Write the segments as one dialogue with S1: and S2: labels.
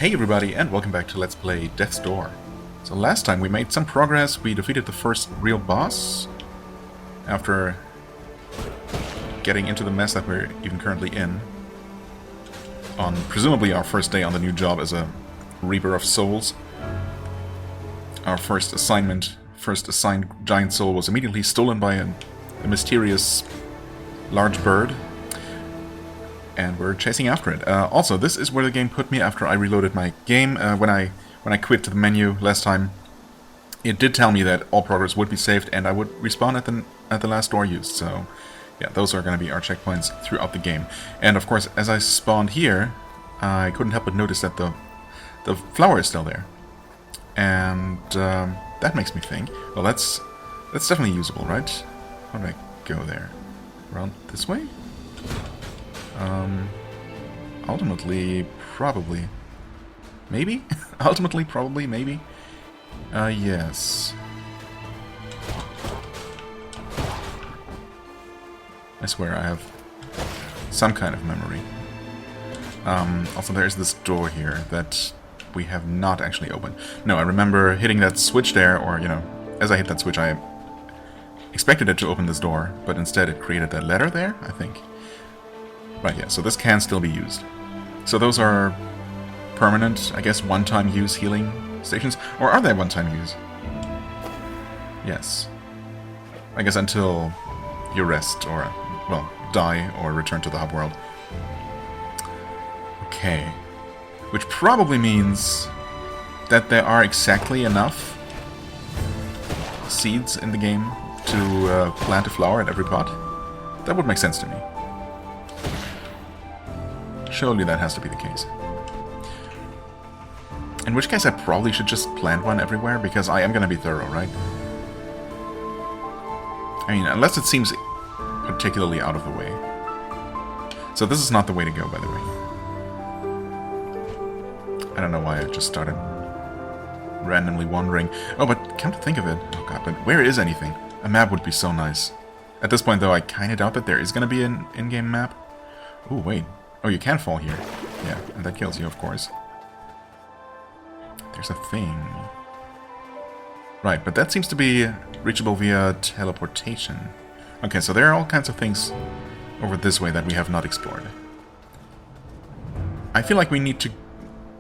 S1: Hey everybody, and welcome back to Let's Play Death's Door. So last time we made some progress, we defeated the first real boss after getting into the mess that we're even currently in on presumably our first day on the new job as a Reaper of Souls. Our first assigned giant soul was immediately stolen by a mysterious large bird, and we're chasing after it. Also, this is where the game put me after I reloaded my game. When I quit the menu last time, it did tell me that all progress would be saved and I would respawn at the last door used. So, yeah, those are going to be our checkpoints throughout the game. And of course, as I spawned here, I couldn't help but notice that the flower is still there, and that makes me think. Well, that's definitely usable, right? How do I go there? Around this way? Ultimately, probably. Maybe? Ultimately, probably, maybe? Yes. I swear I have some kind of memory. Also, there's this door here that we have not actually opened. No, I remember hitting that switch there, or, you know, as I hit that switch, I expected it to open this door, but instead it created that letter there, I think. Right, yeah, so this can still be used. So those are permanent, I guess, one-time use healing stations? Or are they one-time use? Yes. I guess until you rest, or, well, die, or return to the hub world. Okay. Which probably means that there are exactly enough seeds in the game to plant a flower at every pot. That would make sense to me. Surely that has to be the case. In which case I probably should just plant one everywhere, because I am going to be thorough, right? I mean, unless it seems particularly out of the way. So this is not the way to go, by the way. I don't know why I just started randomly wandering. Oh, but come to think of it... Oh god, but where is anything? A map would be so nice. At this point, though, I kind of doubt that there is going to be an in-game map. Ooh, wait. Oh, you can fall here. Yeah, and that kills you, of course. There's a thing. Right, but that seems to be reachable via teleportation. Okay, so there are all kinds of things over this way that we have not explored. I feel like we need to...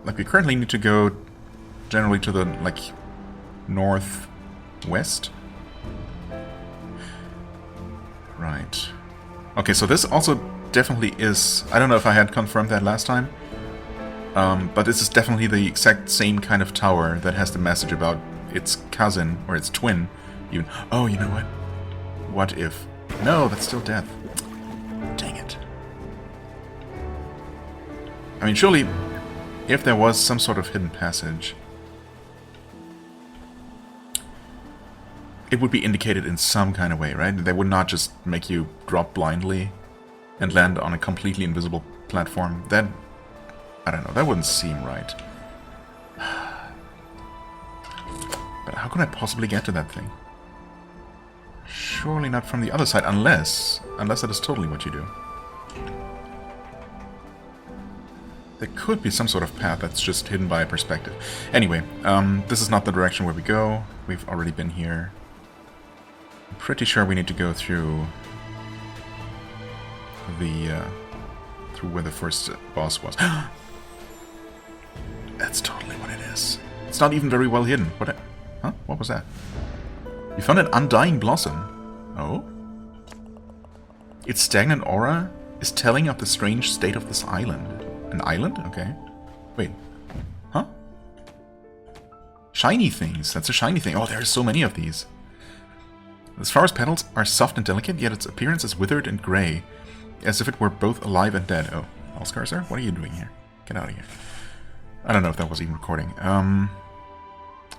S1: Like, we currently need to go generally to the, like, northwest. Right. Okay, so this also definitely is... I don't know if I had confirmed that last time, but this is definitely the exact same kind of tower that has the message about its cousin, or its twin, even. Oh, you know what? What if... No, that's still death. Dang it. I mean, surely, if there was some sort of hidden passage, it would be indicated in some kind of way, right? They would not just make you drop blindly and land on a completely invisible platform. That, I don't know, that wouldn't seem right. But how could I possibly get to that thing? Surely not from the other side, unless that is totally what you do. There could be some sort of path that's just hidden by a perspective. Anyway, this is not the direction where we go. We've already been here. I'm pretty sure we need to go through the through where the first boss was. That's totally what it is. It's not even very well hidden. What? Huh? What was that? You found an undying blossom. Oh? Its stagnant aura is telling of the strange state of this island. An island? Okay. Wait. Huh? Shiny things. That's a shiny thing. Oh, there are so many of these. This flower's petals are soft and delicate, yet its appearance is withered and grey, as if it were both alive and dead. Oh, Allscar, sir? What are you doing here? Get out of here. I don't know if that was even recording.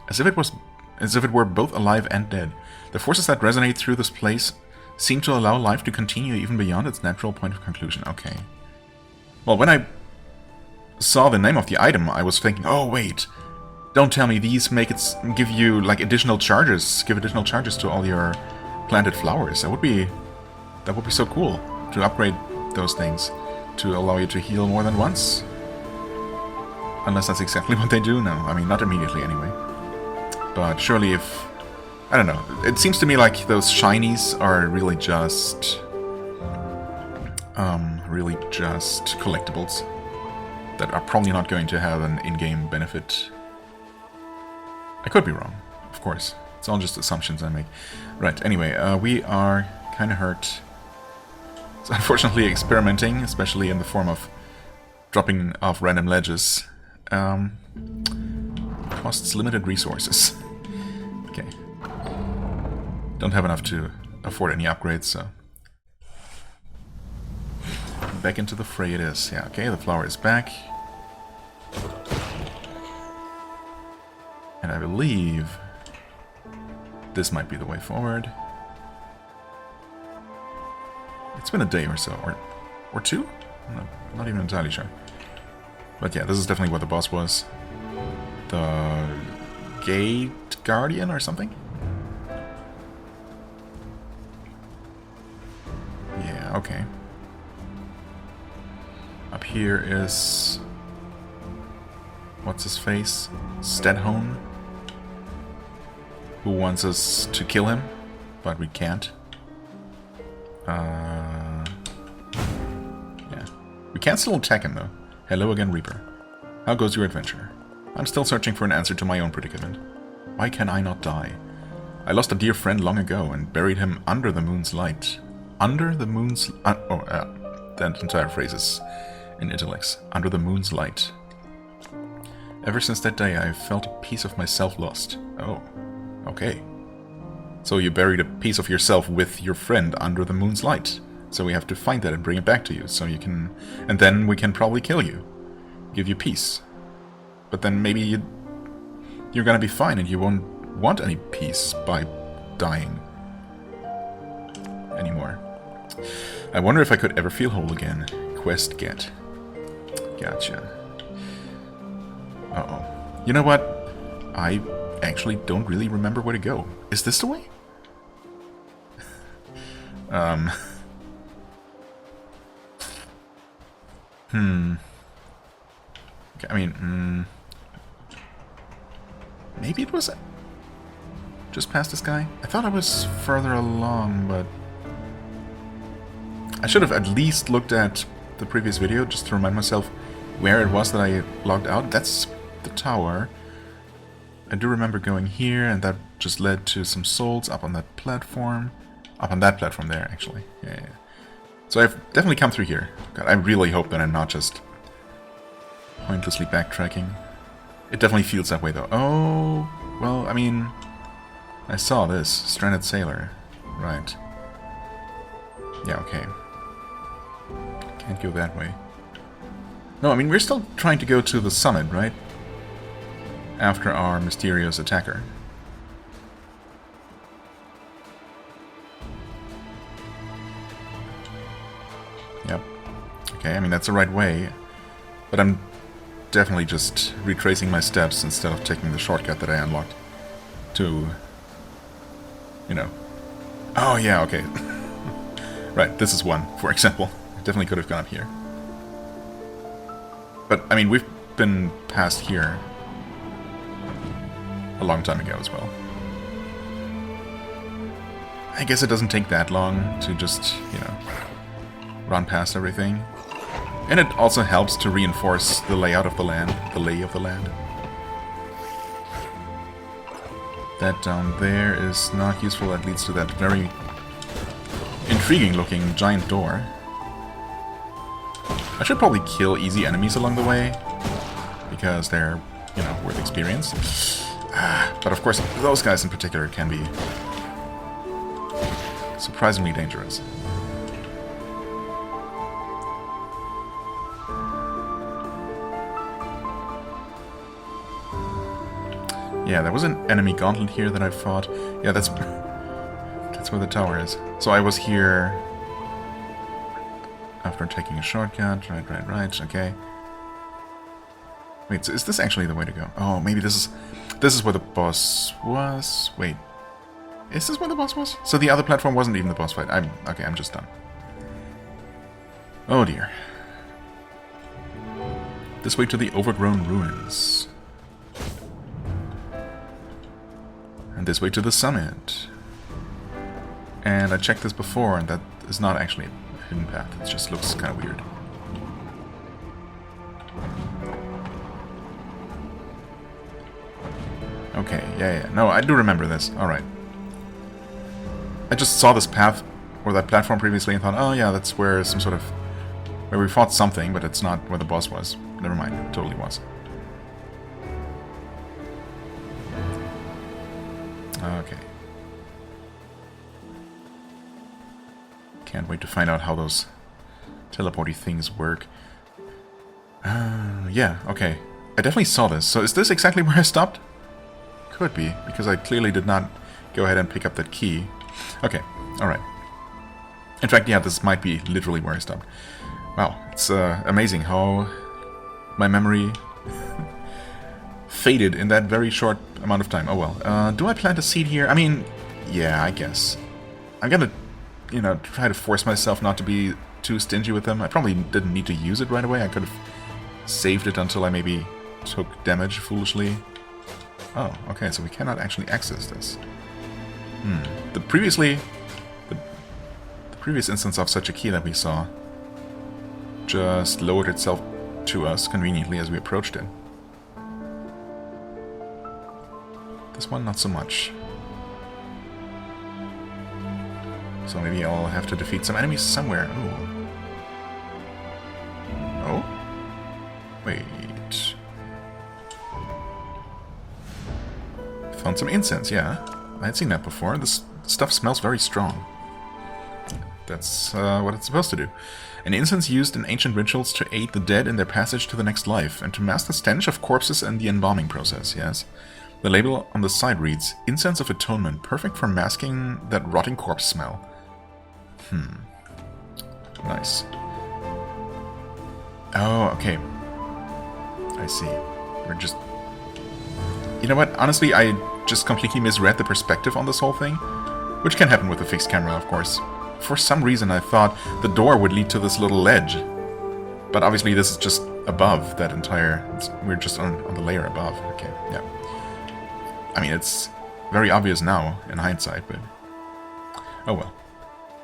S1: As if it were both alive and dead. The forces that resonate through this place seem to allow life to continue even beyond its natural point of conclusion. Okay. Well, when I saw the name of the item, I was thinking, oh wait, don't tell me these give you like additional charges, give additional charges to all your planted flowers. That would be so cool to upgrade those things to allow you to heal more than once. Unless that's exactly what they do? No, I mean, not immediately anyway. But surely if... I don't know. It seems to me like those shinies are really just... collectibles that are probably not going to have an in-game benefit. I could be wrong, of course. It's all just assumptions I make. Right, anyway, we are kind of hurt. It's unfortunately experimenting, especially in the form of dropping off random ledges. Costs limited resources. Okay. Don't have enough to afford any upgrades, so... Back into the fray it is. Yeah, okay, the flower is back. And I believe this might be the way forward. It's been a day or so, or two? I'm not even entirely sure. But yeah, this is definitely what the boss was. The Gate Guardian or something? Yeah, okay. Up here is... what's his face? Stedhone? Who wants us to kill him, but we can't. Yeah. We can still attack him, though. Hello again, Reaper. How goes your adventure? I'm still searching for an answer to my own predicament. Why can I not die? I lost a dear friend long ago and buried him under the moon's light. Under the moon's... that entire phrase is in italics. Under the moon's light. Ever since that day, I've felt a piece of myself lost. Oh, okay. So you buried a piece of yourself with your friend under the moon's light. So we have to find that and bring it back to you, so you can... and then we can probably kill you. Give you peace. But then maybe you're gonna be fine and you won't want any peace by dying anymore. I wonder if I could ever feel whole again. Quest get. Gotcha. Uh-oh. You know what? I actually don't really remember where to go. Is this the way? Okay, I mean, maybe it was just past this guy? I thought I was further along, but... I should have at least looked at the previous video just to remind myself where it was that I logged out. That's the tower. I do remember going here, and that just led to some souls up on that platform. Up on that platform there, actually. Yeah. So I've definitely come through here. God, I really hope that I'm not just pointlessly backtracking. It definitely feels that way, though. Oh, well, I mean... I saw this. Stranded Sailor. Right. Yeah, okay. Can't go that way. No, I mean, we're still trying to go to the summit, right? After our mysterious attacker. Yep. Okay, I mean, that's the right way. But I'm definitely just retracing my steps instead of taking the shortcut that I unlocked. To... you know... Oh, yeah, okay. Right, this is one, for example. I definitely could have gone up here. But, I mean, we've been past here a long time ago as well. I guess it doesn't take that long to just, you know, run past everything. And it also helps to reinforce the layout of the land, the lay of the land. That down there is not useful. That leads to that very intriguing looking giant door. I should probably kill easy enemies along the way, because they're, you know, worth experience. But of course, those guys in particular can be surprisingly dangerous. Yeah, there was an enemy gauntlet here that I fought. Yeah, that's where the tower is. So I was here after taking a shortcut. Right, okay. Wait, so is this actually the way to go? Oh, maybe this is where the boss was? Wait. Is this where the boss was? So the other platform wasn't even the boss fight. Okay, I'm just done. Oh dear. This way to the overgrown ruins. And this way to the summit. And I checked this before, and that is not actually a hidden path. It just looks kind of weird. Okay, yeah. No, I do remember this. Alright. I just saw this path, or that platform previously, and thought, oh yeah, that's where some sort of... where we fought something, but it's not where the boss was. Never mind, it totally was. Okay. Can't wait to find out how those teleporty things work. Yeah, okay. I definitely saw this. So is this exactly where I stopped? Could be, because I clearly did not go ahead and pick up that key. Okay, alright. In fact, yeah, this might be literally where I stopped. Wow, it's amazing how my memory faded in that very short amount of time. Oh well. Do I plant a seed here? I mean, yeah, I guess. I'm gonna, you know, try to force myself not to be too stingy with them. I probably didn't need to use it right away. I could have saved it until I maybe took damage foolishly. Oh, okay, so we cannot actually access this. The previous instance of such a key that we saw just lowered itself to us conveniently as we approached it. This one, not so much. So maybe I'll have to defeat some enemies somewhere. Ooh. Oh? Wait. Found some incense, yeah. I had seen that before. This stuff smells very strong. That's what it's supposed to do. An incense used in ancient rituals to aid the dead in their passage to the next life, and to mask the stench of corpses and the embalming process, yes. The label on the side reads, Incense of Atonement, perfect for masking that rotting corpse smell. Nice. Oh, okay. I see. We're just... You know what? Honestly, I just completely misread the perspective on this whole thing. Which can happen with a fixed camera, of course. For some reason I thought the door would lead to this little ledge. But obviously this is just above that entire... We're just on the layer above. Okay, yeah. I mean, it's very obvious now, in hindsight, but... Oh well.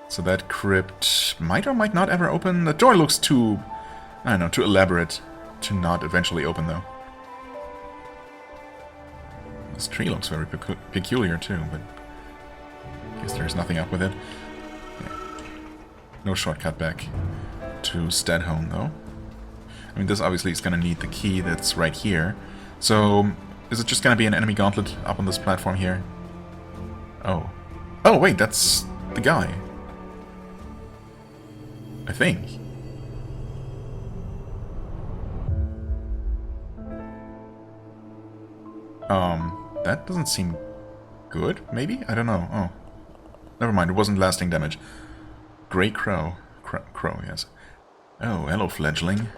S1: So that crypt might or might not ever open. The door looks too... I don't know, too elaborate to not eventually open, though. This tree looks very peculiar, too, but... I guess there's nothing up with it. Yeah. No shortcut back to Stadholm, though. I mean, this obviously is going to need the key that's right here. So, is it just going to be an enemy gauntlet up on this platform here? Oh. Oh, wait, that's the guy. I think. That doesn't seem good, maybe? I don't know. Oh. Never mind, it wasn't lasting damage. Grey Crow. Crow, yes. Oh, hello, fledgling.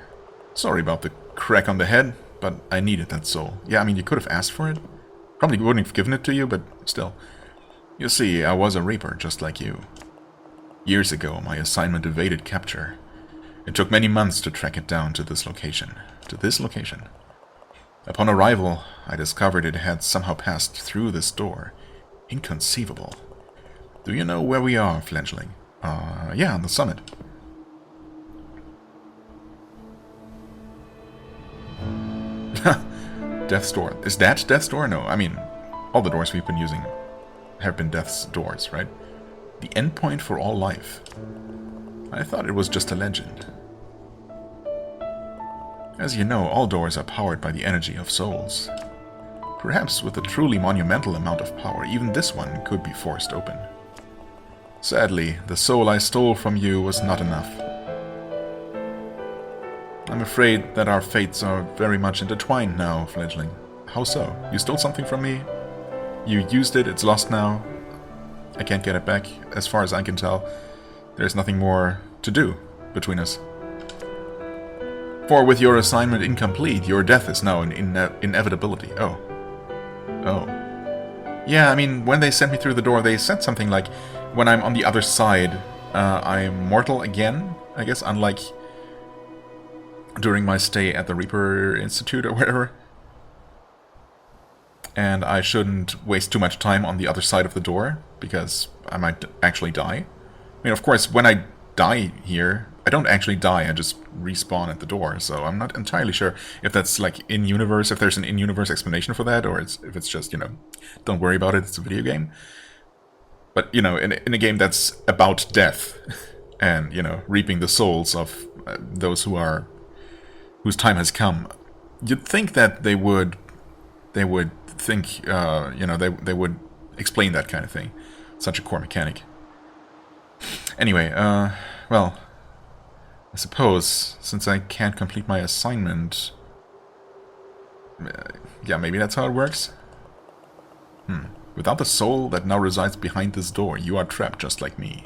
S1: Sorry about the crack on the head, but I needed that soul. Yeah, I mean, you could have asked for it. Probably wouldn't have given it to you, but still. You see, I was a reaper, just like you. Years ago, my assignment evaded capture. It took many months to track it down to this location. Upon arrival, I discovered it had somehow passed through this door. Inconceivable. Do you know where we are, fledgling? Yeah, on the summit. Death's Door. Is that Death's Door? No, I mean, all the doors we've been using have been Death's Doors, right? The endpoint for all life. I thought it was just a legend. As you know, all doors are powered by the energy of souls. Perhaps with a truly monumental amount of power, even this one could be forced open. Sadly, the soul I stole from you was not enough. I'm afraid that our fates are very much intertwined now, fledgling. How so? You stole something from me? You used it, it's lost now. I can't get it back. As far as I can tell, there's nothing more to do between us. For with your assignment incomplete, your death is now an inevitability. Oh. Oh. Yeah, I mean, when they sent me through the door, they said something like, when I'm on the other side, I'm mortal again, I guess, unlike during my stay at the Reaper Institute or whatever. And I shouldn't waste too much time on the other side of the door, because I might actually die. I mean, of course, when I die here, I don't actually die, I just respawn at the door, so I'm not entirely sure if that's like in-universe, if there's an in-universe explanation for that, or if it's just, you know, don't worry about it, it's a video game. But, you know, in a game that's about death, and, you know, reaping the souls of those whose time has come, you'd think that they would think, you know, they would explain that kind of thing. Such a core mechanic. Anyway, well, I suppose, since I can't complete my assignment... yeah, maybe that's how it works? Without the soul that now resides behind this door, you are trapped just like me.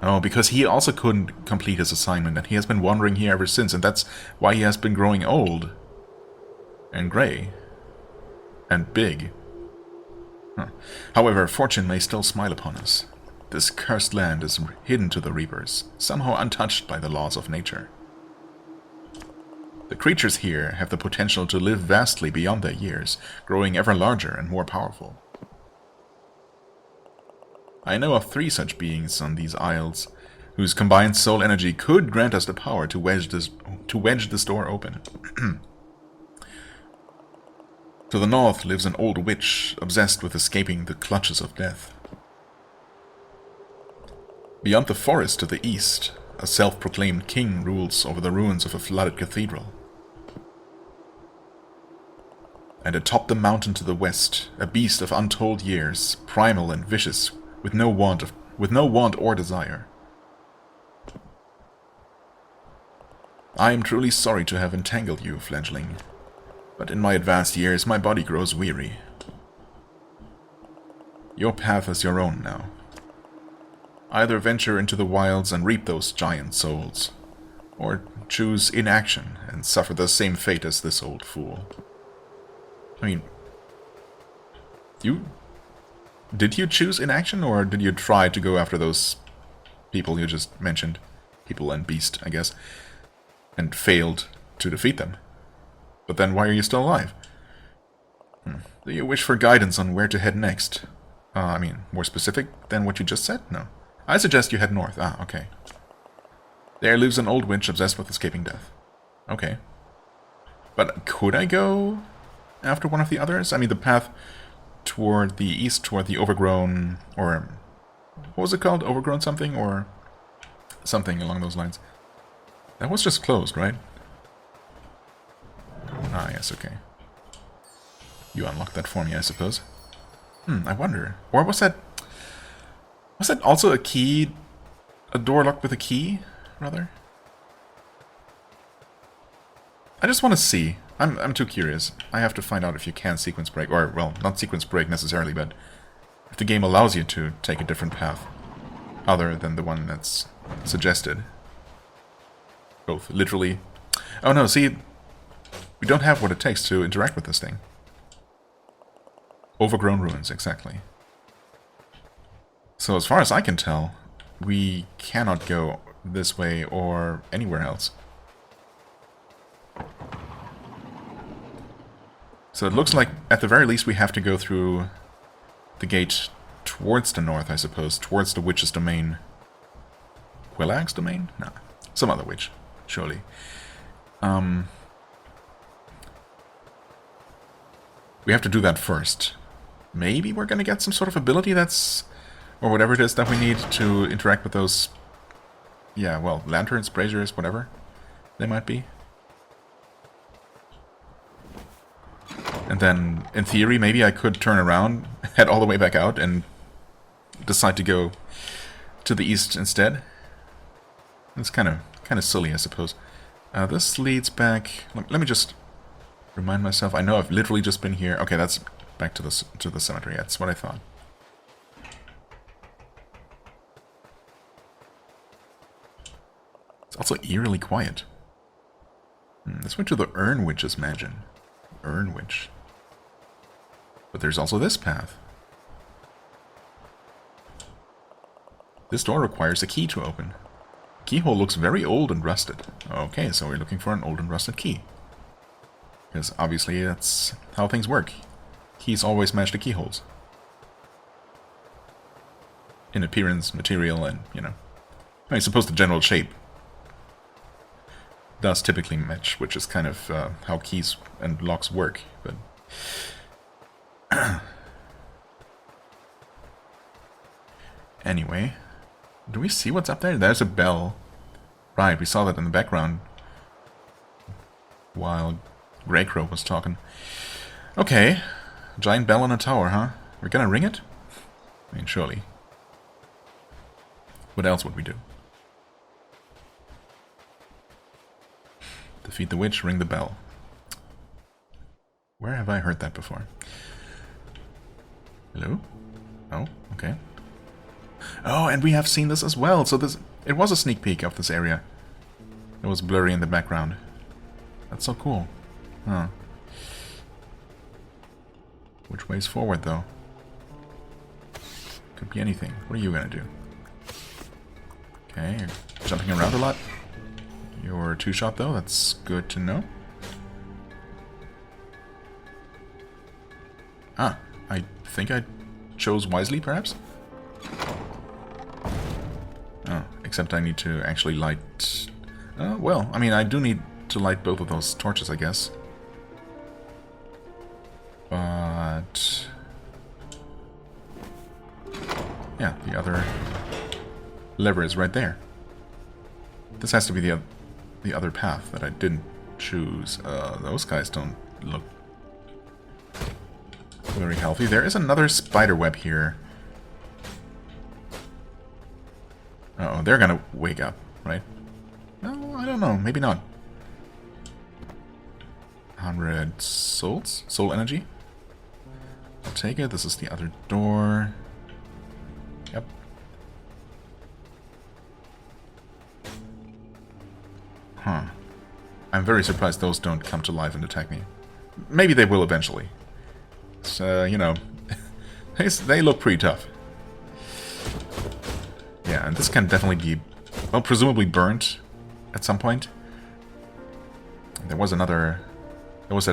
S1: Oh, because he also couldn't complete his assignment, and he has been wandering here ever since, and that's why he has been growing old. And grey. And big. However, fortune may still smile upon us. This cursed land is hidden to the Reapers, somehow untouched by the laws of nature. The creatures here have the potential to live vastly beyond their years, growing ever larger and more powerful. I know of 3 such beings on these isles, whose combined soul energy could grant us the power to wedge this door open. To the north lives an old witch, obsessed with escaping the clutches of death. Beyond the forest to the east, a self-proclaimed king rules over the ruins of a flooded cathedral. And atop the mountain to the west, a beast of untold years, primal and vicious, with no want or desire. I am truly sorry to have entangled you, fledgling, but in my advanced years my body grows weary. Your path is your own now. Either venture into the wilds and reap those giant souls, or choose inaction and suffer the same fate as this old fool. I mean, did you choose inaction, or did you try to go after those people you just mentioned? People and beast, I guess. And failed to defeat them. But then why are you still alive? Do you wish for guidance on where to head next? I mean, more specific than what you just said? No. I suggest you head north. Ah, okay. There lives an old witch obsessed with escaping death. Okay. But could I go after one of the others? I mean, the path toward the east, toward the overgrown, or what was it called? Overgrown something, or something along those lines. That was just closed, right? Ah, yes, okay. You unlocked that for me, I suppose. I wonder. Or was that also a key? A door locked with a key, rather? I just want to see. I'm too curious. I have to find out if you can sequence break, or, well, not sequence break necessarily, but if the game allows you to take a different path, other than the one that's suggested. Both literally... Oh no, see, we don't have what it takes to interact with this thing. Overgrown ruins, exactly. So as far as I can tell, we cannot go this way or anywhere else. So it looks like, at the very least, we have to go through the gate towards the north, I suppose, towards the witch's domain. Quillag's domain? No, some other witch, surely. We have to do that first. Maybe we're gonna get some sort of ability that's... or whatever it is that we need to interact with those... yeah, well, lanterns, braziers, whatever they might be. And then, in theory, maybe I could turn around, head all the way back out, and decide to go to the east instead. It's kind of silly, I suppose. This leads back... Let me just remind myself. I know I've literally just been here. Okay, that's back to the cemetery. That's what I thought. It's also eerily quiet. This went to the Urn Witch's mansion. Urn Witch. But there's also this path. This door requires a key to open. keyhole looks very old and rusted. Okay, so we're looking for an old and rusted key. Because obviously that's how things work. Keys always match the keyholes. In appearance, material, and, you know... I suppose the general shape does typically match, which is kind of how keys and locks work, but... Anyway, do we see what's up there? There's a bell. Right, we saw that in the background while Greycrow was talking. Okay, giant bell on a tower, huh? We're gonna ring it? I mean, surely. What else would we do? Defeat the witch, ring the bell. Where have I heard that before? Hello? Oh, okay. Oh, and we have seen this as well, so it was a sneak peek of this area. It was blurry in the background. That's so cool. Huh. Which way's forward, though? Could be anything. What are you gonna do? Okay, you're jumping around a lot. You're two-shot, though. That's good to know. Ah, I think I chose wisely, perhaps? Oh, except I need to actually light... well, I mean, I do need to light both of those torches, I guess. But... yeah, the other lever is right there. This has to be the other path that I didn't choose. Those guys don't look very healthy. There is another spider web here. Uh-oh, they're gonna wake up, right? No, I don't know. Maybe not. 100 souls? Soul energy? I'll take it. This is the other door. Yep. Huh. I'm very surprised those don't come to life and attack me. Maybe they will eventually. So, you know, they look pretty tough. Yeah, and this can definitely be, well, presumably burnt at some point. There was that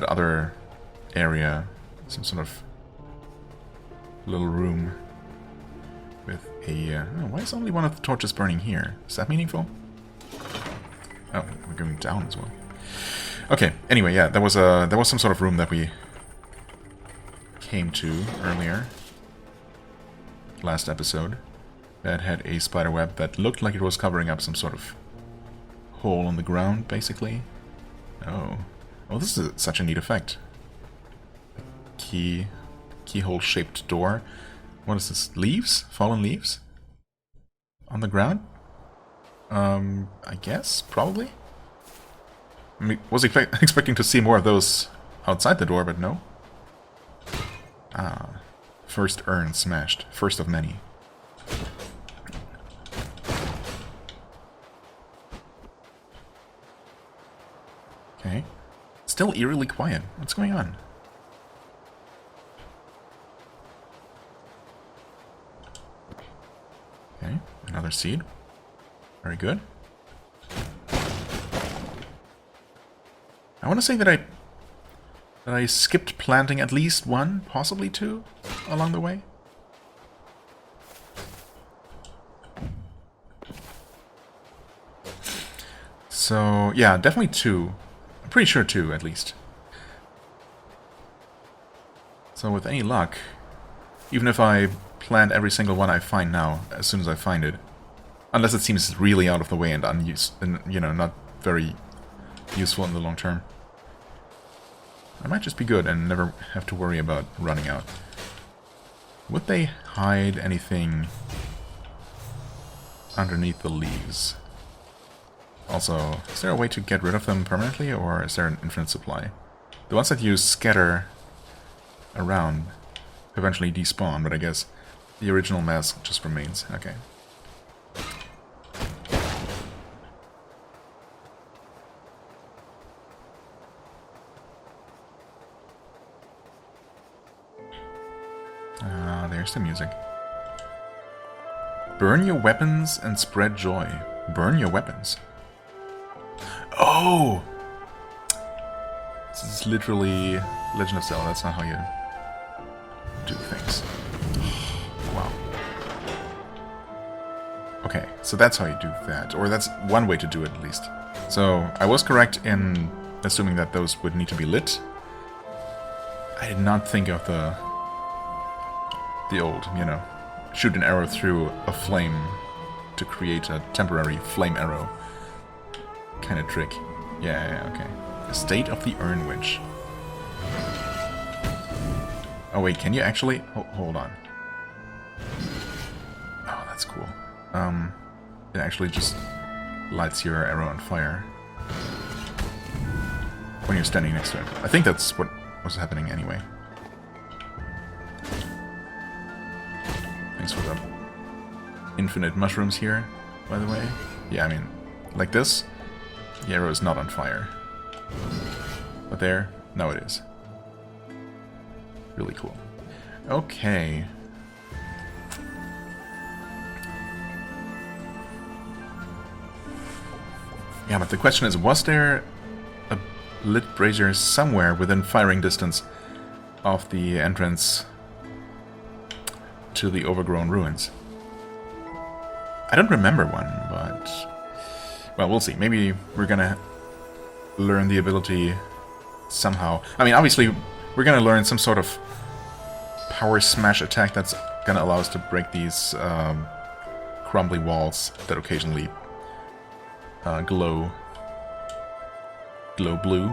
S1: other area, some sort of little room with a, oh, why is only one of the torches burning here? Is that meaningful? Oh, we're going down as well. Okay, anyway, yeah, there was some sort of room that we came to earlier, last episode, that had a spider web that looked like it was covering up some sort of hole in the ground, basically. Oh. Oh, this is such a neat effect. Keyhole-shaped door. What is this? Leaves? Fallen leaves? On the ground? I guess? Probably? I mean, was expecting to see more of those outside the door, but no. Ah. First urn smashed. First of many. Okay. Still eerily quiet. What's going on? Okay, another seed. Very good. I want to say that I skipped planting at least one, possibly two, along the way. So, yeah, definitely two. I'm pretty sure two, at least. So with any luck, even if I plant every single one I find now, as soon as I find it, unless it seems really out of the way and unused, and, you know, not very useful in the long term, I might just be good and never have to worry about running out. Would they hide anything underneath the leaves? Also, is there a way to get rid of them permanently, or is there an infinite supply? The ones that you scatter around eventually despawn, but I guess the original mass just remains. Okay. Ah, there's the music. Burn your weapons and spread joy. Burn your weapons. Oh! This is literally Legend of Zelda. That's not how you do things. Wow. Okay, so that's how you do that. Or that's one way to do it, at least. So, I was correct in assuming that those would need to be lit. I did not think of the old, you know, shoot an arrow through a flame to create a temporary flame arrow kind of trick. Yeah, okay. Estate of the Urnwitch. Oh wait, can you actually... hold on. Oh, that's cool. It actually just lights your arrow on fire when you're standing next to it. I think that's what was happening anyway. Thanks for the infinite mushrooms here, by the way. Yeah, I mean, like this, the arrow is not on fire. But there, no it is. Really cool. Okay. Yeah, but the question is, was there a lit brazier somewhere within firing distance of the entrance to the overgrown ruins? I don't remember one, but... well, we'll see. Maybe we're gonna learn the ability somehow. I mean, obviously, we're gonna learn some sort of power smash attack that's gonna allow us to break these crumbly walls that occasionally glow blue.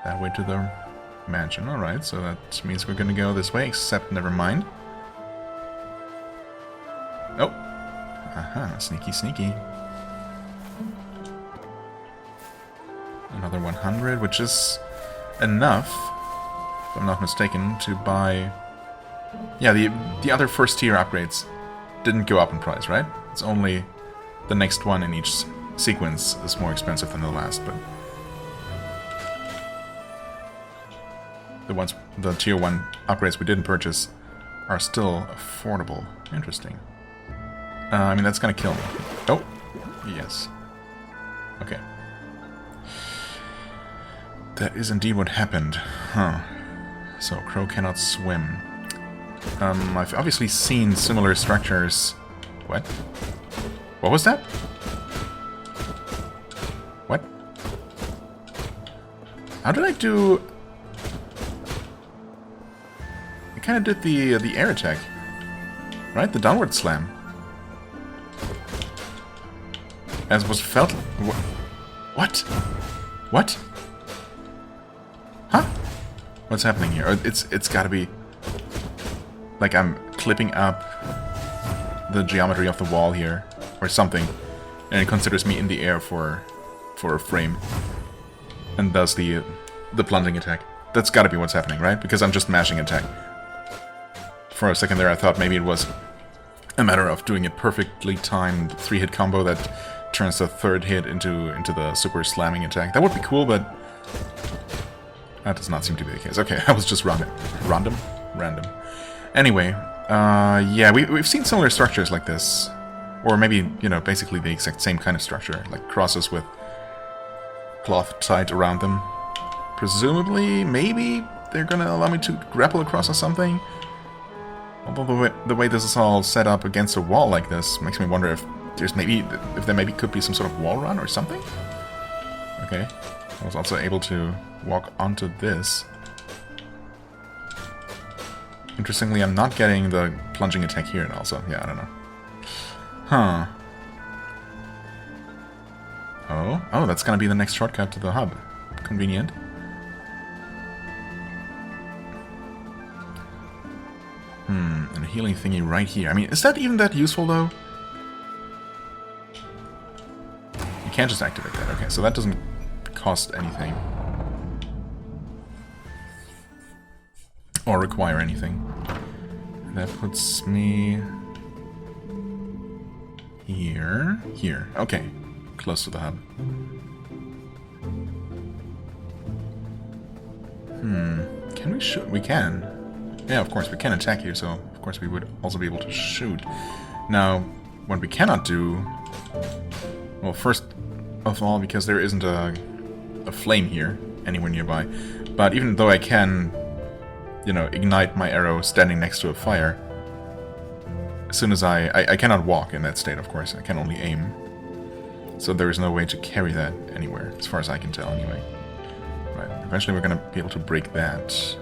S1: That way to the mansion. Alright, so that means we're gonna go this way, except never mind. Oh! Aha, sneaky, sneaky. Another 100, which is enough, if I'm not mistaken, to buy... yeah, the other first tier upgrades didn't go up in price, right? It's only the next one in each sequence is more expensive than the last, but... the tier 1 upgrades we didn't purchase are still affordable. Interesting. I mean, that's gonna kill me. Oh! Yes. Okay. That is indeed what happened. Huh. So, Crow cannot swim. I've obviously seen similar structures... what? What was that? What? How did I do... I kinda did the air attack. Right? The downward slam. As was felt... what? What? Huh? What's happening here? It's gotta be... like I'm clipping up the geometry of the wall here, or something, and it considers me in the air for a frame, and does the plunging attack. That's gotta be what's happening, right? Because I'm just mashing attack. For a second there I thought maybe it was a matter of doing a perfectly timed 3-hit combo that turns the third hit into the super slamming attack. That would be cool, but that does not seem to be the case. Okay, I was just random. Anyway, yeah, we've seen similar structures like this. Or maybe, you know, basically the exact same kind of structure. Like crosses with cloth tied around them. Presumably, maybe they're gonna allow me to grapple across or something. Although the way this is all set up against a wall like this makes me wonder if there maybe could be some sort of wall run or something? Okay. I was also able to walk onto this. Interestingly, I'm not getting the plunging attack here, and also, yeah, I don't know. Huh. Oh, that's gonna be the next shortcut to the hub. Convenient. And a healing thingy right here. I mean, is that even that useful, though? You can't just activate that. Okay, so that doesn't cost anything. Or require anything. That puts me... here. Here. Okay. Close to the hub. Can we shoot? We can. Yeah, of course, we can attack here, so of course we would also be able to shoot. Now, what we cannot do Well, first of all, because there isn't a flame here anywhere nearby. But even though I can, you know, ignite my arrow standing next to a fire, as soon as I cannot walk in that state, of course. I can only aim. So there is no way to carry that anywhere, as far as I can tell, anyway. Right, eventually we're going to be able to break that.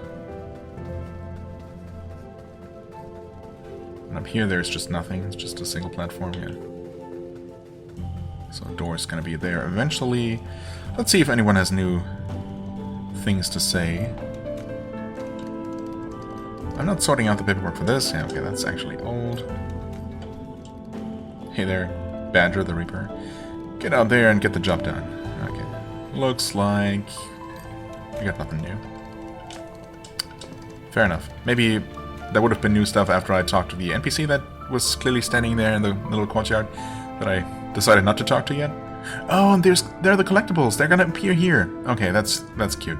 S1: And up here there's just nothing, it's just a single platform, yeah. So the door is going to be there eventually. Let's see if anyone has new things to say. I'm not sorting out the paperwork for this. Yeah, okay, that's actually old. Hey there, Badger the Reaper. Get out there and get the job done. Okay. Looks like we got nothing new. Fair enough. Maybe that would have been new stuff after I talked to the NPC that was clearly standing there in the little courtyard that I decided not to talk to yet. Oh, and there are the collectibles. They're gonna appear here. Okay, that's cute.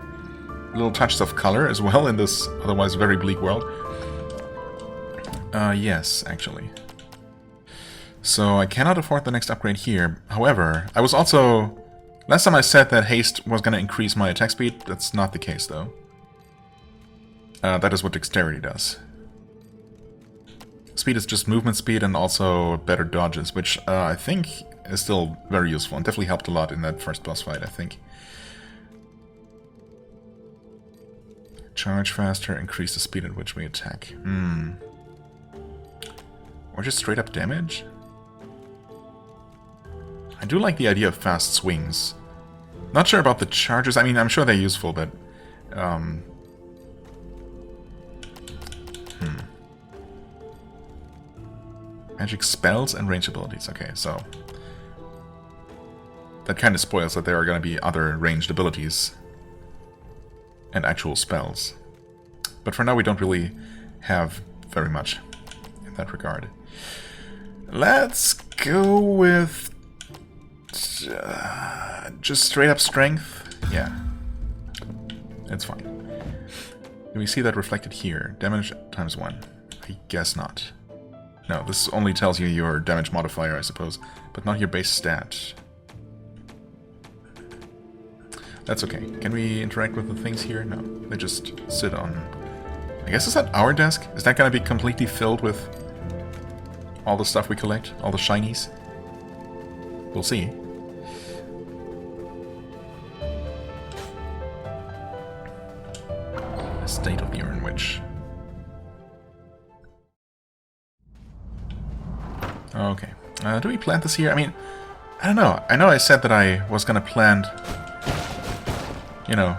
S1: Little touches of color as well in this otherwise very bleak world. Yes, actually. So I cannot afford the next upgrade here. However, I was also... Last time I said that haste was going to increase my attack speed. That's not the case, though. That is what dexterity does. Speed is just movement speed and also better dodges, which I think is still very useful and definitely helped a lot in that first boss fight, I think. Charge faster, increase the speed at which we attack. Or just straight up damage? I do like the idea of fast swings. Not sure about the charges. I mean, I'm sure they're useful, but... Magic spells and range abilities. Okay, so... That kind of spoils that there are going to be other ranged abilities. And actual spells. But for now we don't really have very much in that regard. Let's go with... just straight up strength? Yeah. It's fine. Do we see that reflected here? Damage times 1. I guess not. No, this only tells you your damage modifier, I suppose, but not your base stat. That's okay. Can we interact with the things here? No. They just sit on... I guess, is that our desk? Is that going to be completely filled with all the stuff we collect? All the shinies? We'll see. State of the Urn Witch. Okay. Do we plant this here? I mean, I don't know. I know I said that I was going to plant... You know,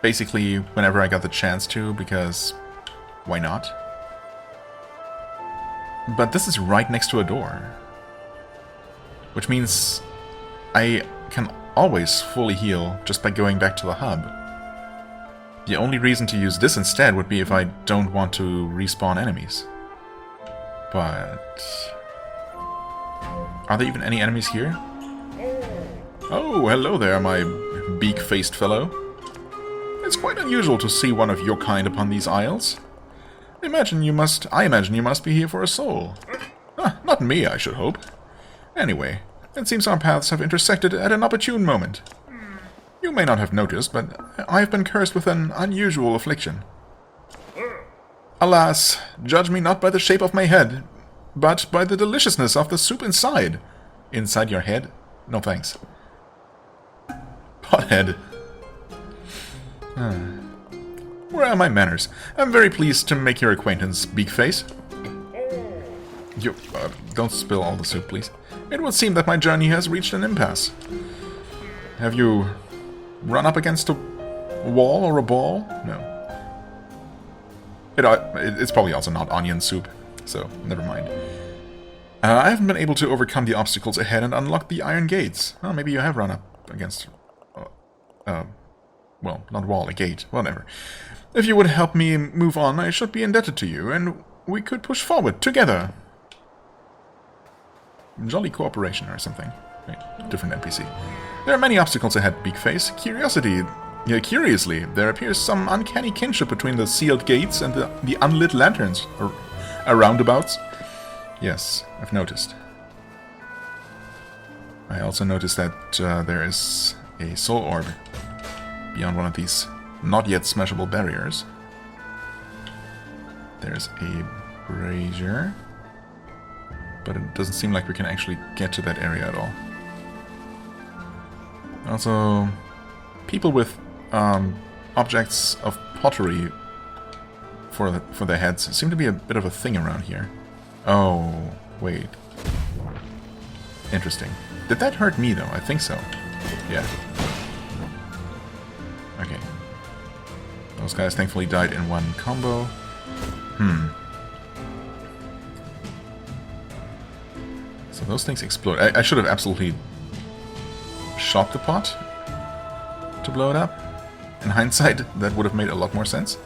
S1: basically whenever I got the chance to, because why not? But this is right next to a door. Which means I can always fully heal just by going back to the hub. The only reason to use this instead would be if I don't want to respawn enemies. But... Are there even any enemies here? Oh, hello there, my beak-faced fellow. It's quite unusual to see one of your kind upon these isles. I imagine you must be here for a soul. Ah, not me, I should hope. Anyway, it seems our paths have intersected at an opportune moment. You may not have noticed, but I have been cursed with an unusual affliction. Alas, judge me not by the shape of my head, but by the deliciousness of the soup inside. Inside your head? No thanks. Pothead. Where are my manners? I'm very pleased to make your acquaintance, Beakface. You, don't spill all the soup, please. It would seem that my journey has reached an impasse. Have you run up against a wall or a ball? No. It's probably also not onion soup, so never mind. I haven't been able to overcome the obstacles ahead and unlock the iron gates. Well, maybe you have run up against... well, not wall, a gate, whatever. If you would help me move on, I should be indebted to you, and we could push forward together. Jolly cooperation or something. Wait, different NPC. There are many obstacles ahead, Beakface. Curiously, there appears some uncanny kinship between the sealed gates and the unlit lanterns, or roundabouts. Yes, I've noticed. I also noticed that there is a soul orb beyond one of these not yet smashable barriers. There's a brazier, but it doesn't seem like we can actually get to that area at all. Also, people with objects of pottery for their heads seem to be a bit of a thing around here. Oh, wait. Interesting. Did that hurt me, though? I think so. Yeah. Okay. Those guys thankfully died in one combo. So those things explode. I should have absolutely shot the pot to blow it up. In hindsight, that would have made a lot more sense.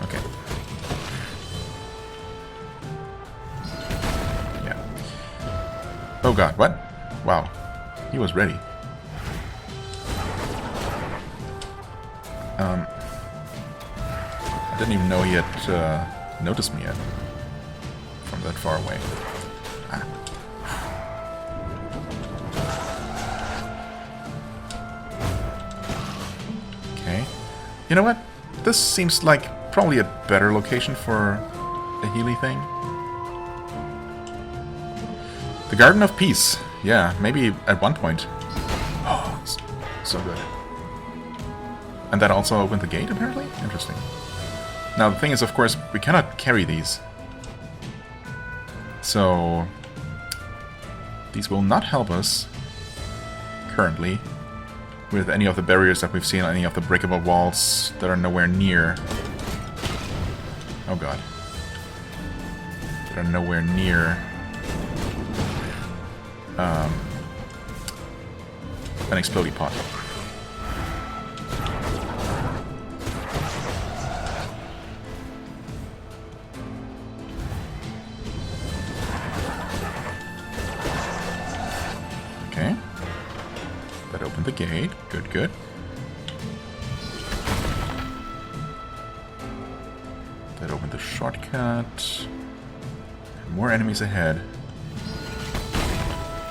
S1: Okay. Yeah. Oh god, what? Wow. He was ready. I didn't even know he had noticed me yet. From that far away. Ah. Okay. You know what? This seems like probably a better location for a Healy thing. The Garden of Peace. Yeah, maybe at one point. Oh, so good. And that also opened the gate, apparently? Interesting. Now, the thing is, of course, we cannot carry these. So, these will not help us, currently, with any of the barriers that we've seen, any of the breakable walls that are nowhere near. Oh god. That are nowhere near an exploding pot. Okay. That opened the gate. Good, good. That opened the shortcut. More enemies ahead.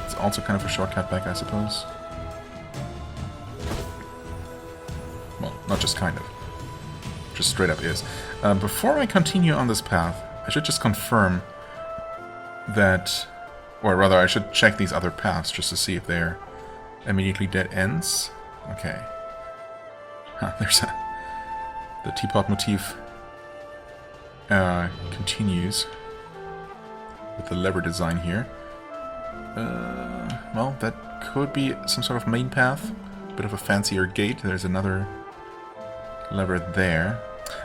S1: It's also kind of a shortcut back, I suppose. Well, not just kind of. Just straight up is. Before I continue on this path, I should just confirm that... Or rather, I should check these other paths just to see if they're immediately dead ends. Okay. Huh, there's the teapot motif continues with the lever design here. Well, that could be some sort of main path. Bit of a fancier gate. There's another lever there.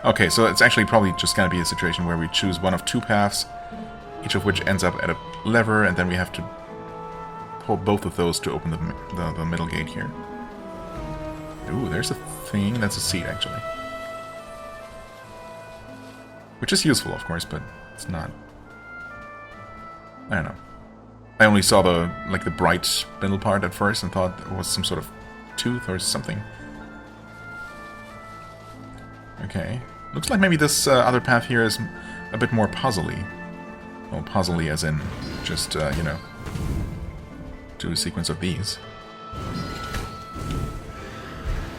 S1: Okay, so it's actually probably just going to be a situation where we choose one of two paths, each of which ends up at a lever, and then we have to pull both of those to open the middle gate here. Ooh, there's a thing. That's a seed, actually. Which is useful, of course, but it's not... I don't know. I only saw the bright middle part at first and thought it was some sort of tooth or something. Okay. Looks like maybe this other path here is a bit more puzzly. Well, puzzly as in just, you know, do a sequence of these.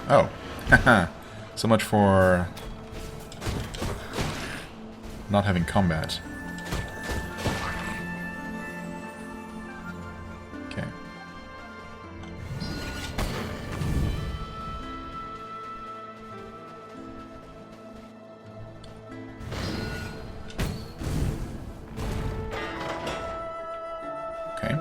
S1: Oh. Haha. So much for not having combat. Okay. Okay.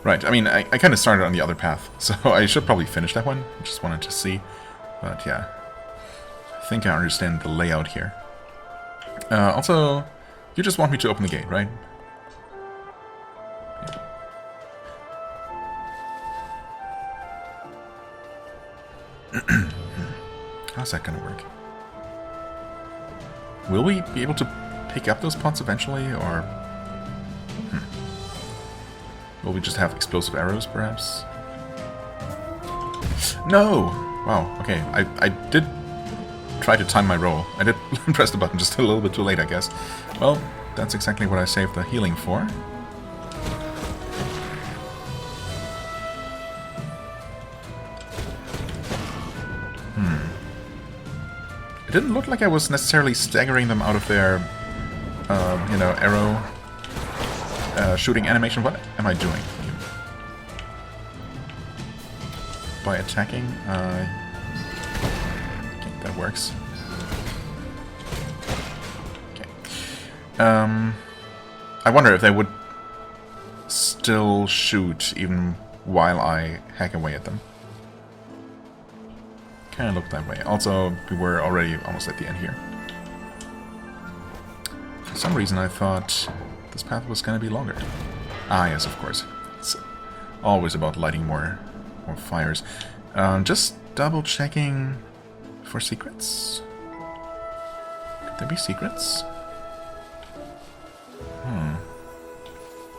S1: Right, I mean, I kind of started on the other path, so I should probably finish that one. I just wanted to see. But yeah, I think I understand the layout here. Also, you just want me to open the gate, right? How's that gonna work? Will we be able to pick up those pots eventually, or... Will we just have explosive arrows, perhaps? No! Wow, okay. I did try to time my roll. I did press the button just a little bit too late, I guess. Well, That's exactly what I saved the healing for. It didn't look like I was necessarily staggering them out of their, you know, arrow shooting animation. What am I doing? By attacking? Okay, that works. Okay. I wonder if they would still shoot even while I hack away at them. Kind of looked that way. Also, we were already almost at the end here. For some reason I thought this path was going to be longer. Ah, yes, of course. It's always about lighting more fires. Just double checking for secrets. Could there be secrets?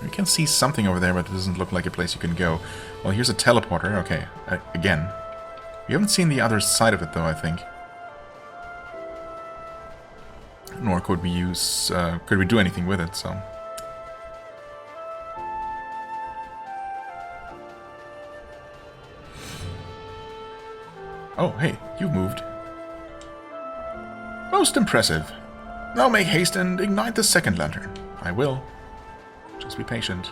S1: You can see something over there, but it doesn't look like a place you can go. Well, here's a teleporter. Okay, again. We haven't seen the other side of it, though, I think. Nor could we use... could we do anything with it, so... Oh, hey, you moved. Most impressive. Now make haste and ignite the second lantern. I will. Just be patient.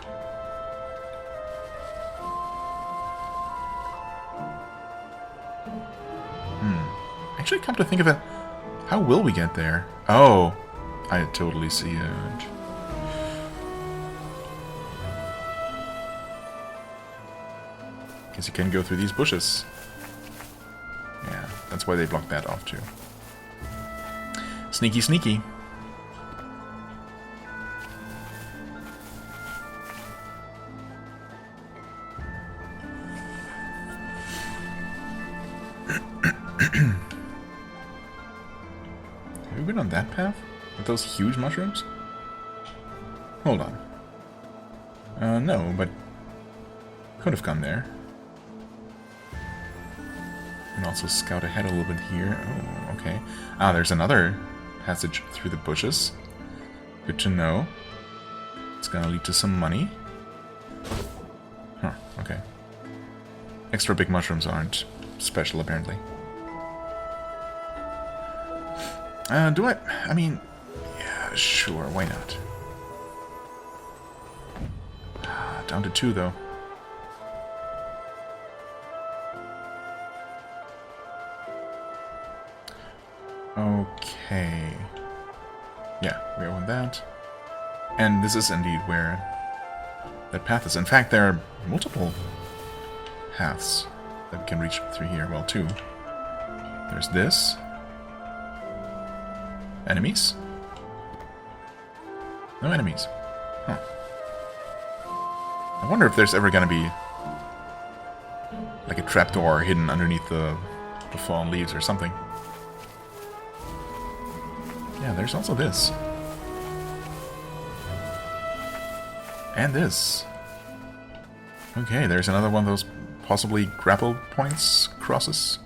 S1: Actually, come to think of it, how will we get there? Oh, I totally see it. Guess you can go through these bushes. Yeah, that's why they blocked that off too. Sneaky, sneaky. Have we been on that path? With those huge mushrooms? Hold on. No, but could have come there. And also scout ahead a little bit here. Oh, okay. Ah, there's another passage through the bushes. Good to know. It's gonna lead to some money. Huh, okay. Extra big mushrooms aren't special, apparently. Do I? I mean, yeah, sure, why not? Down to 2, though. Okay. Yeah, we open that. And this is indeed where that path is. In fact, there are multiple paths that we can reach through here. Well, 2. There's this. Enemies? No enemies. Huh. I wonder if there's ever gonna be like a trapdoor hidden underneath the fallen leaves or something. Yeah, there's also this. And this. Okay, there's another one of those possibly grapple points crosses.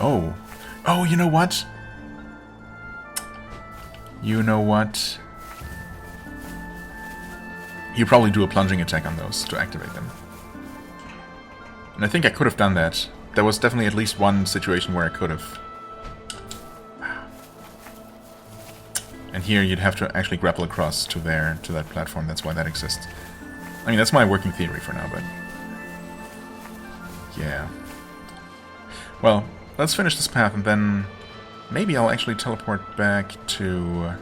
S1: Oh. Oh, you know what? You know what? You probably do a plunging attack on those to activate them. And I think I could have done that. There was definitely at least one situation where I could have. And here you'd have to actually grapple across to that platform. That's why that exists. I mean, that's my working theory for now, but... yeah. Well, let's finish this path, and then maybe I'll actually teleport back to...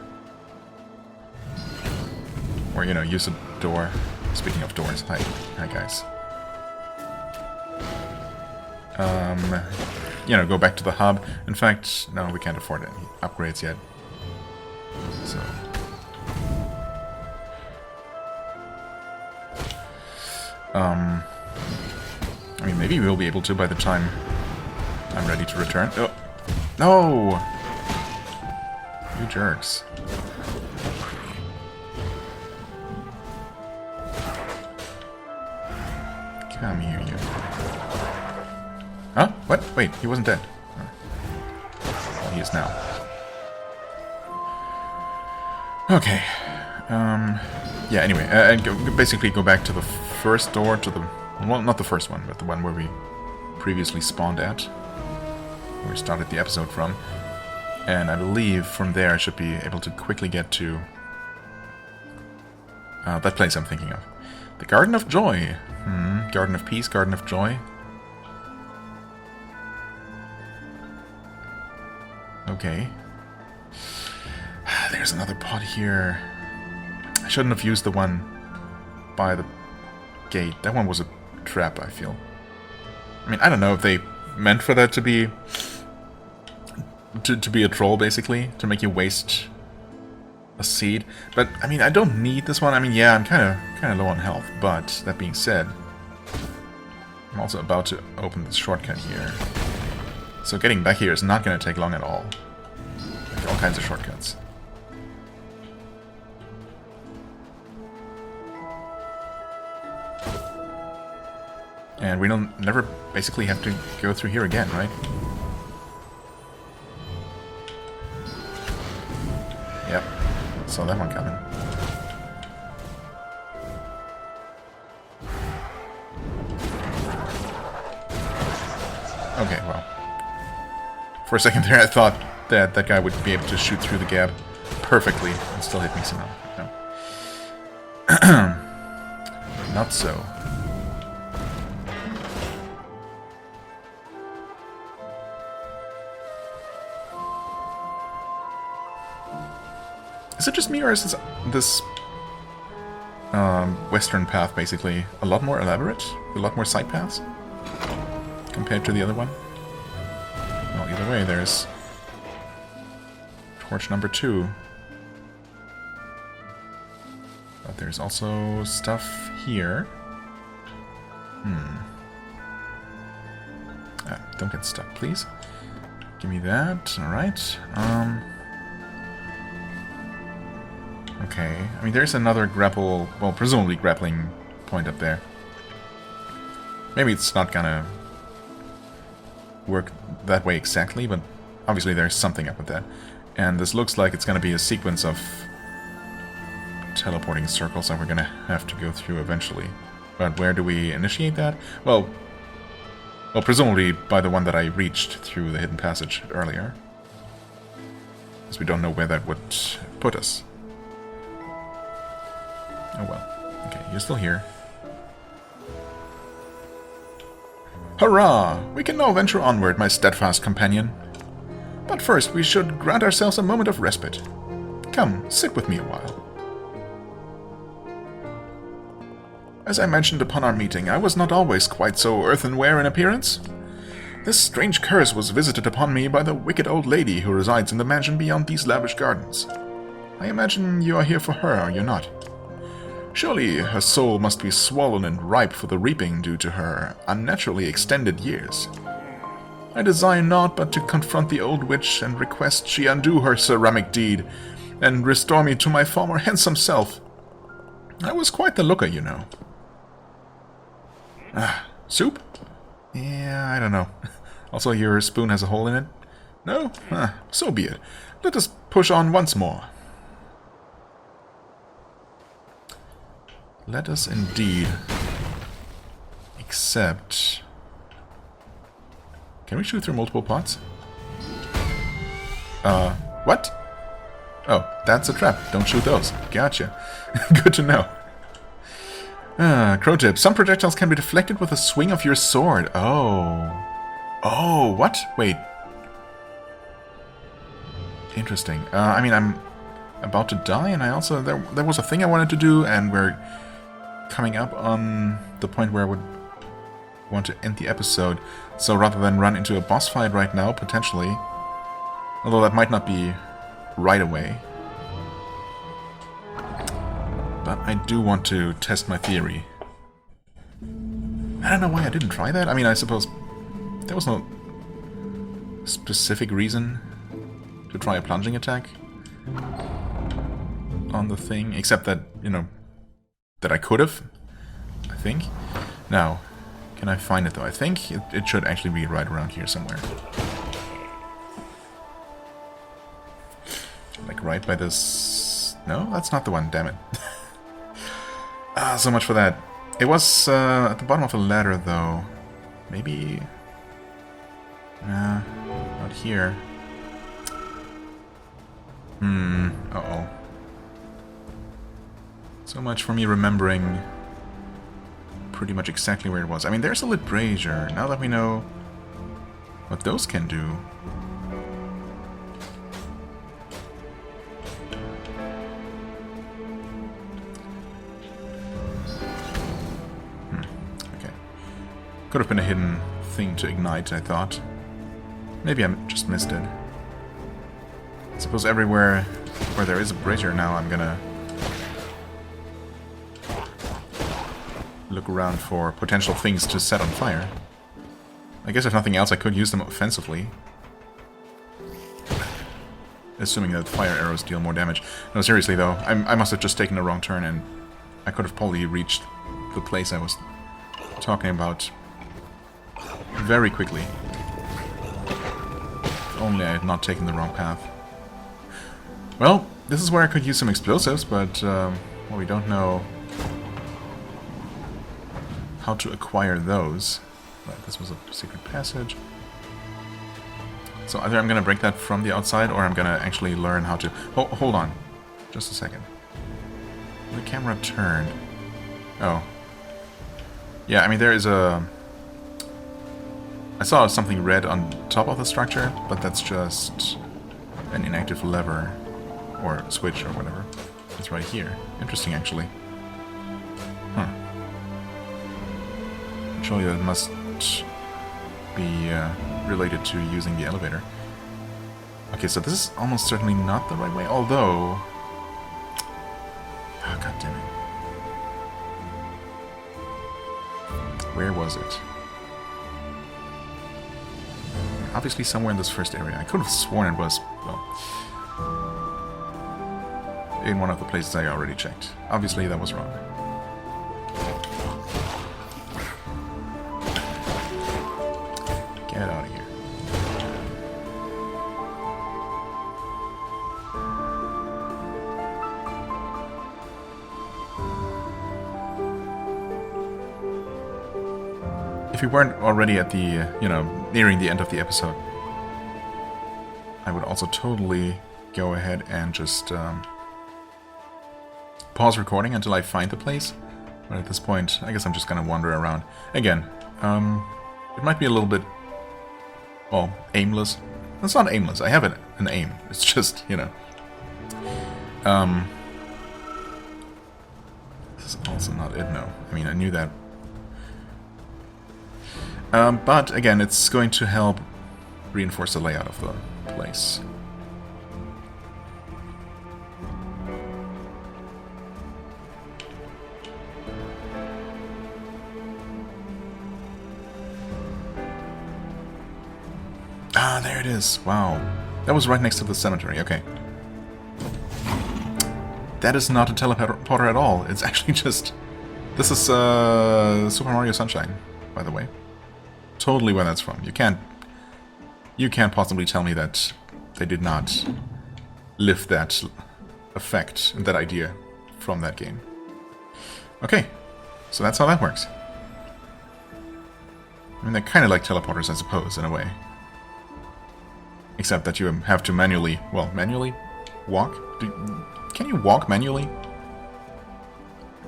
S1: or, you know, use a door. Speaking of doors, hi guys. You know, go back to the hub. In fact, no, we can't afford any upgrades yet. So... I mean, maybe we'll be able to by the time I'm ready to return. Oh! No! You jerks. Come here, you. Huh? What? Wait, he wasn't dead. Oh. Well, he is now. Okay. Yeah, anyway, basically go back to the first door, to the... Well, not the first one, but the one where we previously spawned at. Where we started the episode from. And I believe from there I should be able to quickly get to... that place I'm thinking of. The Garden of Joy. Garden of Peace, Garden of Joy. Okay. There's another pot here. I shouldn't have used the one by the gate. That one was a trap, I feel. I mean, I don't know if they meant for that to be... To be a troll, basically. To make you waste a seed. But, I mean, I don't need this one. I mean, yeah, I'm kind of low on health. But, that being said... I'm also about to open this shortcut here. So getting back here is not going to take long at all. Like all kinds of shortcuts. And we don't never basically have to go through here again, right? Yep. Saw that one coming. Okay, well. For a second there I thought that that guy would be able to shoot through the gap perfectly and still hit me somehow. No. Not so. Is it just me, or is this western path basically a lot more elaborate? A lot more side paths? Compared to the other one? Well, either way, there's torch number 2. But there's also stuff here. Don't get stuck, please. Give me that. Alright. Okay. I mean, there's another grapple... Well, presumably grappling point up there. Maybe it's not gonna work that way exactly, but obviously there's something up with that. And this looks like it's gonna be a sequence of teleporting circles that we're gonna have to go through eventually. But where do we initiate that? Well, presumably by the one that I reached through the hidden passage earlier. Because we don't know where that would put us. Oh well. Okay, you're still here. Hurrah! We can now venture onward, my steadfast companion. But first, we should grant ourselves a moment of respite. Come, sit with me a while. As I mentioned upon our meeting, I was not always quite so earthenware in appearance. This strange curse was visited upon me by the wicked old lady who resides in the mansion beyond these lavish gardens. I imagine you are here for her, are you not? Surely her soul must be swollen and ripe for the reaping due to her unnaturally extended years. I desire naught but to confront the old witch and request she undo her ceramic deed and restore me to my former handsome self. I was quite the looker, you know. Soup? Yeah, I don't know. Also, your spoon has a hole in it? No? So be it. Let us push on once more. Let us indeed. Except... Can we shoot through multiple pots? What? Oh, that's a trap. Don't shoot those. Gotcha. Good to know. Crow tip. Some projectiles can be deflected with a swing of your sword. Oh. Oh, what? Wait. Interesting. I mean, I'm about to die, and I also... There was a thing I wanted to do, and we're coming up on the point where I would want to end the episode. So rather than run into a boss fight right now, potentially... Although that might not be right away. But I do want to test my theory. I don't know why I didn't try that. I mean, I suppose there was no specific reason to try a plunging attack on the thing, except that, you know, that I could have, I think. Now, can I find it though? I think it should actually be right around here somewhere. Like right by this No, that's not the one, damn it. So much for that. It was at the bottom of the ladder, though. Maybe... not here. Uh-oh. So much for me remembering pretty much exactly where it was. I mean, there's a lit brazier. Now that we know what those can do... Okay. Could have been a hidden thing to ignite, I thought. Maybe I just missed it. I suppose everywhere where there is a brazier now, I'm gonna look around for potential things to set on fire. I guess if nothing else, I could use them offensively. Assuming that fire arrows deal more damage. No, seriously though, I must have just taken a wrong turn and I could have probably reached the place I was talking about very quickly. If only I had not taken the wrong path. Well, this is where I could use some explosives, but well, we don't know how to acquire those. Right, this was a secret passage. So either I'm gonna break that from the outside, or I'm gonna actually learn how to... hold on. Just a second. The camera turned. Oh. Yeah, I mean, there is a... I saw something red on top of the structure, but that's just an inactive lever. Or switch, or whatever. It's right here. Interesting, actually. Huh. Surely that must be related to using the elevator. Okay, so this is almost certainly not the right way, although... Oh, God damn it. Where was it? Obviously somewhere in this first area. I could have sworn it was, well... in one of the places I already checked. Obviously that was wrong. Get out of here. If we weren't already at the, nearing the end of the episode, I would also totally go ahead and just pause recording until I find the place. But at this point, I guess I'm just gonna wander around. Again, it might be a little bit, well, aimless. It's not aimless, I have an aim. It's just, this is also not it, no. I mean, I knew that. But, again, it's going to help reinforce the layout of the place. Ah, there it is. Wow. That was right next to the cemetery. Okay. That is not a teleporter at all. It's actually just... This is Super Mario Sunshine, by the way. Totally where that's from. You can't possibly tell me that they did not lift that effect and that idea from that game. Okay. So that's how that works. I mean, they're kind of like teleporters, I suppose, in a way. Except that you have to manually walk? Can you walk manually?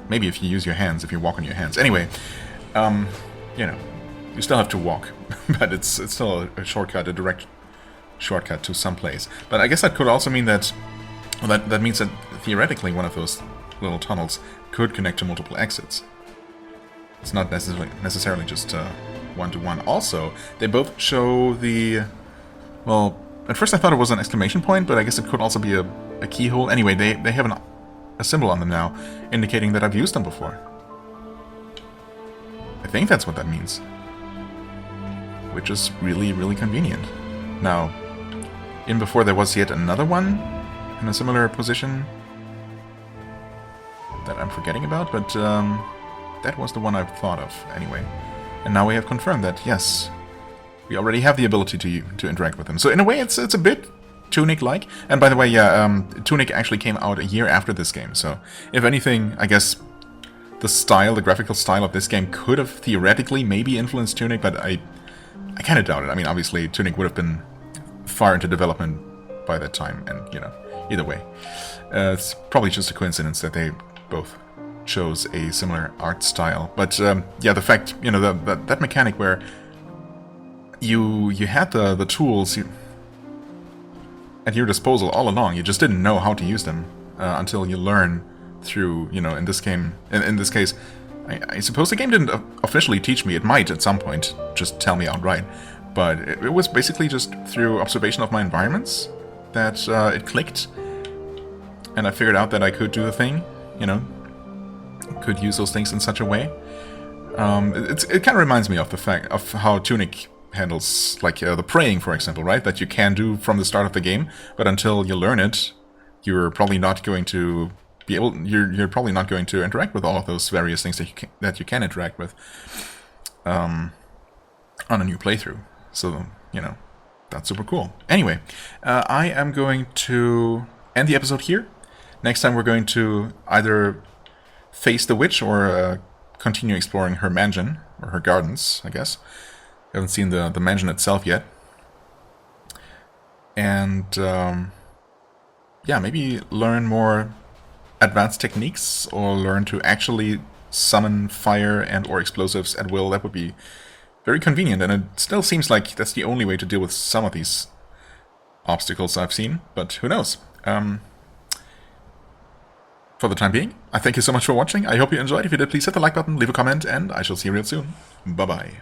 S1: Maybe if you use your hands, if you walk on your hands. Anyway, you still have to walk, but it's still a shortcut, a direct shortcut to some place. But I guess that could also mean that, well, that means that theoretically one of those little tunnels could connect to multiple exits. It's not necessarily just one-to-one. Also, they both show the... Well, at first I thought it was an exclamation point, but I guess it could also be a keyhole. Anyway, they have a symbol on them now, indicating that I've used them before. I think that's what that means. Which is really, really convenient. Now, in before there was yet another one in a similar position that I'm forgetting about, but that was the one I've thought of anyway. And now we have confirmed that, yes, we already have the ability to interact with them. So in a way, it's a bit Tunic-like. And by the way, yeah, Tunic actually came out a year after this game, so if anything, I guess the graphical style of this game could have theoretically maybe influenced Tunic, but I kind of doubt it. I mean, obviously, Tunic would have been far into development by that time, and, you know, either way. It's probably just a coincidence that they both chose a similar art style. But, yeah, the fact, you know, that mechanic where you had the tools at your disposal all along, you just didn't know how to use them until you learn through, you know, in this case, I suppose the game didn't officially teach me. It might at some point just tell me outright, but it was basically just through observation of my environments that it clicked, and I figured out that I could do the thing, you know, could use those things in such a way. It kind of reminds me of the fact of how Tunic handles, like, the praying, for example, right? That you can do from the start of the game, but until you learn it, you're probably not going to be able. You're probably not going to interact with all of those various things that you can interact with on a new playthrough. So, you know, that's super cool. Anyway, I am going to end the episode here. Next time we're going to either face the witch or continue exploring her mansion, or her gardens, I guess. I haven't seen the mansion itself yet. And, yeah, maybe learn more advanced techniques, or learn to actually summon fire and or explosives at will. That would be very convenient, and it still seems like that's the only way to deal with some of these obstacles I've seen, but who knows. For the time being, I thank you so much for watching. I hope you enjoyed. If you did, please hit the like button, leave a comment, and I shall see you real soon. Bye-bye.